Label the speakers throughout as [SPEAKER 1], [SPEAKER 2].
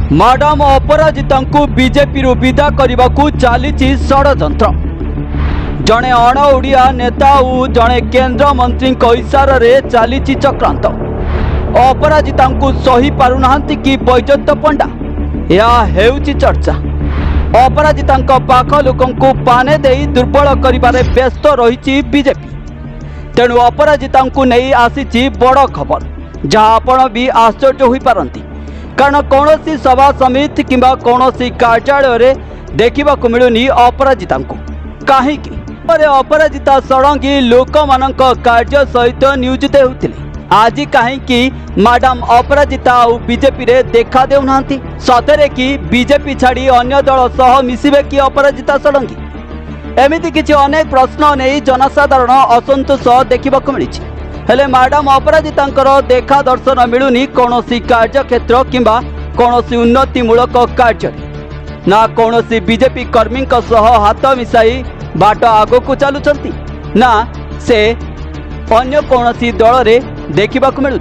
[SPEAKER 1] Madam अपराजिता BJP विदा करने को चली षड्यंत्र। जड़े अण ओडिया नेता और जड़े केंद्र मंत्री इशारा रे चली चक्रांत। अपराजिता सही पारुना कि बैजयंत पंडा, यह हेउची चर्चा। अपराजिता पाख लोक पाने दे दुर्बल कर व्यस्त रही बीजेपी। तेणु अपराजिता नहीं आसी बड़ खबर, जहाँ आपण भी आश्चर्य हो पारती। कारण कौन सभा समिति किंबा कौन कार्यालय देखा मिलूनी अपराजिता कहीं। अपराजिता षडंगी लोक मान कार्य सहित नियोजित होते, आज कहीं मैडम अपराजिता और बीजेपी रे देखा देना। सतरे कि बीजेपी छाड़ी अन्य दल सह मिसिबे कि अपराजिता षडंगी? एमिति किछि अनेक प्रश्न नहीं जनसाधारण असंतोष देखा मिली। हेले मैडम अपराजितांकर देखा दर्शन मिलूनी कौन कार्य क्षेत्र किंबा कौन उन्नतिमूलक कार्य ना कौन बीजेपी कर्मी सह हाथ मिसाई बाट आग को चलुचंती ना से अन्य कौन दल रे देखा मिलू।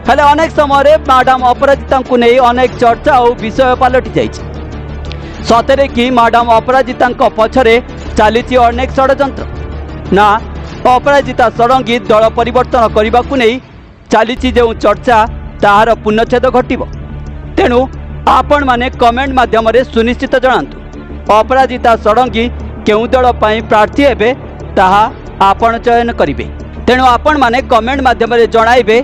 [SPEAKER 1] हेले अनेक समय मैडम अपराजिता नहीं अनेक चर्चा और विषय पलटि जाइए। सतरे कि मैडम अपराजिता पछरे चली अनेक षड्यंत्र ना अपराजिता षडंगी दल परिवर्तन करने को नहीं चली जो चर्चा ताहार पूर्णच्छेद घटिबो। तेणु आपण माने कमेंट माध्यम सुनिश्चित जनातु अपराजिता षडंगी केउ दल पई प्रार्थी हेबे ताहा आपण चयन करिवे। तेणु आपण माने कमेंट माध्यम जणाइबे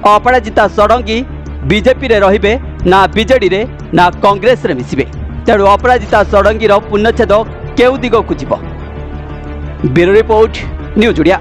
[SPEAKER 1] अपराजिता षडंगी बीजेपी रे रहिबे ना बीजेडी रे ना कांग्रेस रे मिसिबे। तेणु अपराजिता षडंगी पूर्णच्छेद केउ दिग को जिवो। Bureau report news Odia.